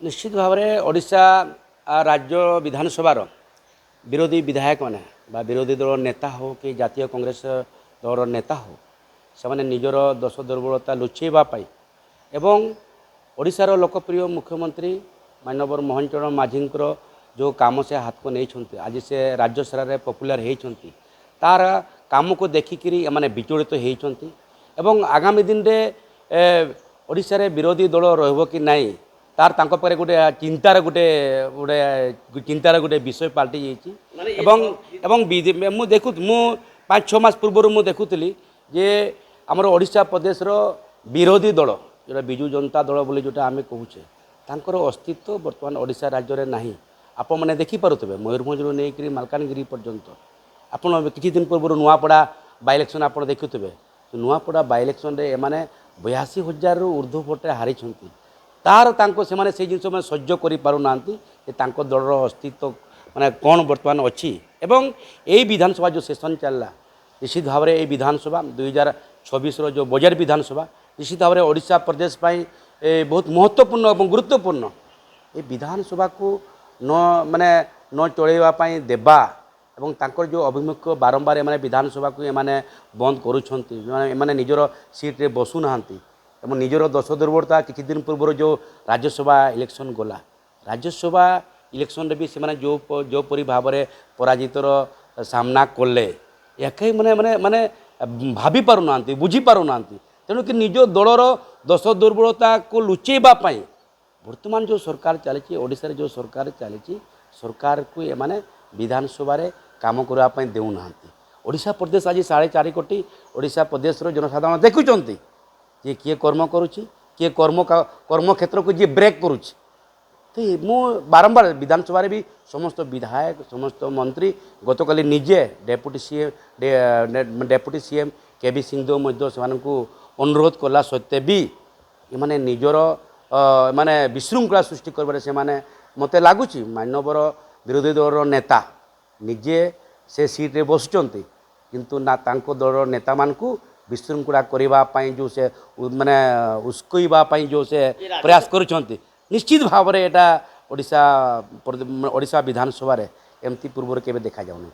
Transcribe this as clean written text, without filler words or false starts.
निश्चित भाव में ओडिशा राज्य विधानसभार विरोधी विधायक मैंने विरोधी दल नेता हो कि जातीय कांग्रेस दल नेता हो से निजर दोष दुर्बलता लुचेवाई एवं ओडिशार लोकप्रिय मुख्यमंत्री माननीय मोहन चरण माझी जो काम से हाथ को नहीं आज से राज्य सारा पपुलर होती तार काम को देखिकी एम विचलित होती एवं आगामी दिन में ओडिशा रे विरोधी दल रहिबो कि नहीं तार तांको परे गोटे चिंतार गोटे विषय पाल्टी जाइए एवं मु देखु मु 5-6 मास पूर्व मु देखुली जे आमर ओडिशा प्रदेश रो विरोधी दल जोटा बिजु जनता दल बोली जोटा आम कहूचे तांकर अस्तित्व बर्तमान ओडिशा राज्य में नहीं आपण मैंने देखिपे मयूरभंज नहीं मालकानगिरी पर्यंत आपड़ किसी दिन पूर्व नुआपड़ा बाय इलेक्शन आप देखुवे नुआपड़ा बाय इलेक्शन रे एमाने 82,000 ऊर्ध्व भोटे हारी तार से माने से जिन में सह्य कर दलर अस्तित्व माने कौन बर्तमान अच्छी एवं यही विधानसभा जो सेशन चलला निश्चित भाव में यही विधानसभा 2026 जो बजट विधानसभा निश्चित भाव में ओडिशा प्रदेश पाई बहुत महत्वपूर्ण और गुरुत्वपूर्ण ये विधानसभा को न चलवाई देवा एवं तांकर जो अभिमुख्य बारंबार एमाने विधानसभा को एमाने बंद करुछंती एमाने निजर सीट रे बसु नाहांती एवं निजर दोष दुर्बलता किछि दिन पूर्व जो राज्यसभा इलेक्शन गला राज्यसभा इलेक्शन रे भी से जो परि भाव में पराजितर सामना कले या माने माने माने भाभी पारु नाहांती बुझी पारु नाहांती तेणु कि निज दलर दोष दुर्बलता को लुचेबा पाई वर्तमान जो सरकार चली ओडिशा रे जो सरकार चली सरकार को एमाने विधानसभा रे काम करने देना ओडिशा प्रदेश आज 4.5 कोटी ओडिशा प्रदेश जनसाधारण देखुंत जे किए कर्म करुच्ची किए कर्म क्षेत्र को जी ब्रेक करुच्ची तो मु बारंबार विधानसभा भी समस्त विधायक समस्त मंत्री गतकाली निजे डेपुटी सीएम केबी सिंहदेव से अनुरोध कला सत्वे भी ये निजर माने विशृंखला सृष्टि कर मत लगुच मानवर विरोधी दल नेता निजे से सीट रे बसुचंती किंतु ना तांको दल नेता मानकू विशृंखला करने जो से माने उस्कईबा जो से प्रयास करुछंती निश्चित भाव में एटा ओडिशा विधानसभा रे एमती पूर्व केबे देखा जाउनी।